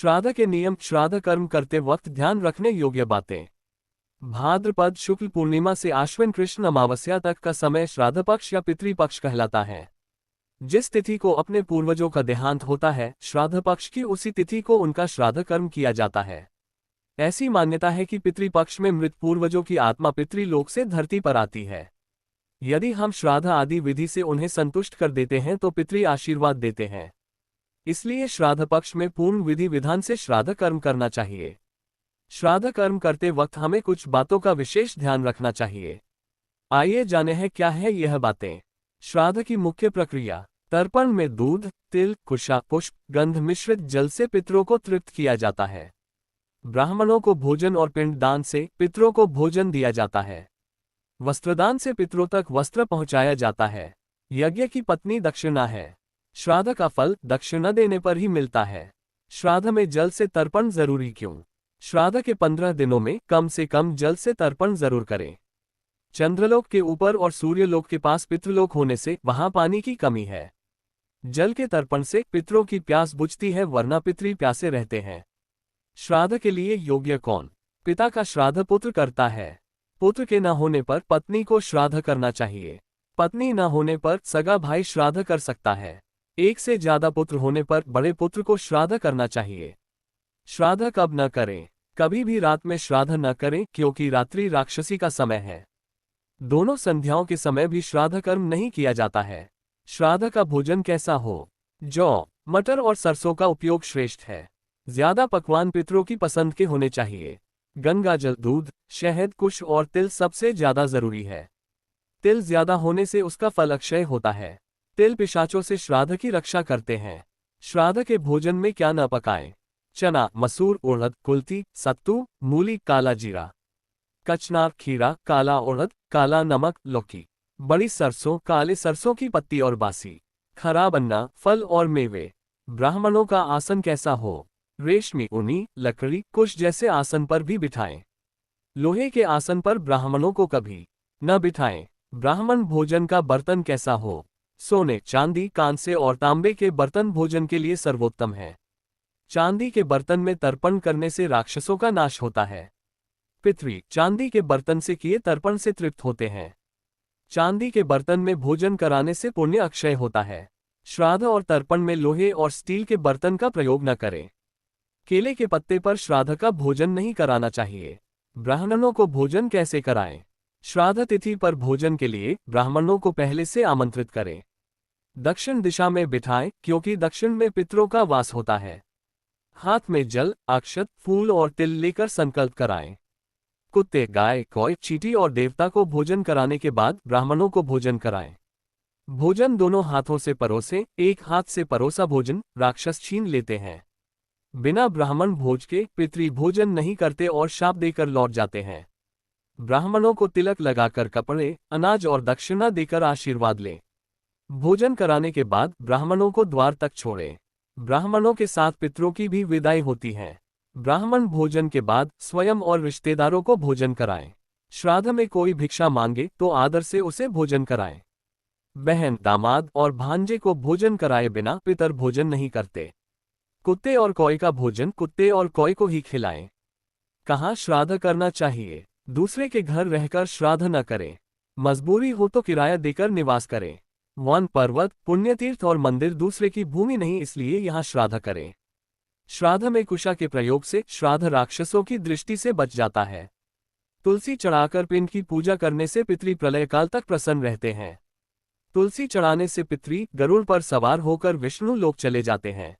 श्राद्ध के नियम। श्राद्ध कर्म करते वक्त ध्यान रखने योग्य बातें। भाद्रपद शुक्ल पूर्णिमा से आश्विन कृष्ण अमावस्या तक का समय श्राद्ध पक्ष या पितृपक्ष कहलाता है। जिस तिथि को अपने पूर्वजों का देहांत होता है, श्राद्ध पक्ष की उसी तिथि को उनका श्राद्ध कर्म किया जाता है। ऐसी मान्यता है कि पितृपक्ष में मृत पूर्वजों की आत्मा पितृलोक से धरती पर आती है। यदि हम श्राद्ध आदि विधि से उन्हें संतुष्ट कर देते हैं तो पितृ आशीर्वाद देते हैं। इसलिए श्राद्ध पक्ष में पूर्ण विधि विधान से श्राद्ध कर्म करना चाहिए। श्राद्ध कर्म करते वक्त हमें कुछ बातों का विशेष ध्यान रखना चाहिए। आइए जाने हैं क्या है यह बातें। श्राद्ध की मुख्य प्रक्रिया। तर्पण में दूध, तिल, कुशा, पुष्प, गंध मिश्रित जल से पितरों को तृप्त किया जाता है। ब्राह्मणों को भोजन और पिंड दान से पितरों को भोजन दिया जाता है। वस्त्रदान से पितरों तक वस्त्र पहुंचाया जाता है। यज्ञ की पत्नी दक्षिणा है। श्राद्ध का फल दक्षिणा देने पर ही मिलता है। श्राद्ध में जल से तर्पण जरूरी क्यों? श्राद्ध के 15 दिनों में कम से कम जल से तर्पण जरूर करें। चंद्रलोक के ऊपर और सूर्यलोक के पास पितृलोक होने से वहां पानी की कमी है। जल के तर्पण से पितरों की प्यास बुझती है, वरना पितृ प्यासे रहते हैं। श्राद्ध के लिए योग्य कौन? पिता का श्राद्ध पुत्र करता है। पुत्र के न होने पर पत्नी को श्राद्ध करना चाहिए। पत्नी न होने पर सगा भाई श्राद्ध कर सकता है। एक से ज्यादा पुत्र होने पर बड़े पुत्र को श्राद्ध करना चाहिए। श्राद्ध कब न करें? कभी भी रात में श्राद्ध न करें, क्योंकि रात्रि राक्षसी का समय है। दोनों संध्याओं के समय भी श्राद्ध कर्म नहीं किया जाता है। श्राद्ध का भोजन कैसा हो? जौ, मटर और सरसों का उपयोग श्रेष्ठ है। ज्यादा पकवान पितरों की पसंद के होने चाहिए। गंगाजल, दूध, शहद, कुश और तिल सबसे ज्यादा जरूरी है। तिल ज्यादा होने से उसका फल अक्षय होता है। तिल पिशाचों से श्राद्ध की रक्षा करते हैं। श्राद्ध के भोजन में क्या न पकाएं? चना, मसूर, उड़द, कुल्थी, सत्तू, मूली, काला जीरा, कचनार, खीरा, काला उड़द, काला नमक, लौकी, बड़ी सरसों, काले सरसों की पत्ती और बासी, खराब अन्ना, फल और मेवे। ब्राह्मणों का आसन कैसा हो? रेशमी, ऊनी, लकड़ी, कुश जैसे आसन पर भी बिठाएं। लोहे के आसन पर ब्राह्मणों को कभी न बिठाएं। ब्राह्मण भोजन का बर्तन कैसा हो? सोने, चांदी, कांसे और तांबे के बर्तन भोजन के लिए सर्वोत्तम है। चांदी के बर्तन में तर्पण करने से राक्षसों का नाश होता है। पितृ चांदी के बर्तन से किए तर्पण से तृप्त होते हैं। चांदी के बर्तन में भोजन कराने से पुण्य अक्षय होता है। श्राद्ध और तर्पण में लोहे और स्टील के बर्तन का प्रयोग न करें। केले के पत्ते पर श्राद्ध का भोजन नहीं कराना चाहिए। ब्राह्मणों को भोजन कैसे कराएं? श्राद्ध तिथि पर भोजन के लिए ब्राह्मणों को पहले से आमंत्रित करें। दक्षिण दिशा में बिठाएं, क्योंकि दक्षिण में पितरों का वास होता है। हाथ में जल, अक्षत, फूल और तिल लेकर संकल्प कराएं। कुत्ते, गाय, कौए, चींटी और देवता को भोजन कराने के बाद ब्राह्मणों को भोजन कराएं। भोजन दोनों हाथों से परोसें। एक हाथ से परोसा भोजन राक्षस छीन लेते हैं। बिना ब्राह्मण भोज के पितृ भोजन नहीं करते और शाप देकर लौट जाते हैं। ब्राह्मणों को तिलक लगाकर कपड़े, अनाज और दक्षिणा देकर आशीर्वाद लें। भोजन कराने के बाद ब्राह्मणों को द्वार तक छोड़ें। ब्राह्मणों के साथ पितरों की भी विदाई होती है। ब्राह्मण भोजन के बाद स्वयं और रिश्तेदारों को भोजन कराएं। श्राद्ध में कोई भिक्षा मांगे तो आदर से उसे भोजन कराएं। बहन, दामाद और भांजे को भोजन कराए बिना पितर भोजन नहीं करते। कुत्ते और कौए का भोजन कुत्ते और कौए को ही खिलाएं। कहाँ श्राद्ध करना चाहिए? दूसरे के घर रहकर श्राद्ध न करें। मजबूरी हो तो किराया देकर निवास करें। वन, पर्वत, पुण्यतीर्थ और मंदिर दूसरे की भूमि नहीं, इसलिए यहाँ श्राद्ध करें। श्राद्ध में कुशा के प्रयोग से श्राद्ध राक्षसों की दृष्टि से बच जाता है। तुलसी चढ़ाकर पिंड की पूजा करने से पितृ प्रलय काल तक प्रसन्न रहते हैं। तुलसी चढ़ाने से पितृ गरुड़ पर सवार होकर विष्णु लोक चले जाते हैं।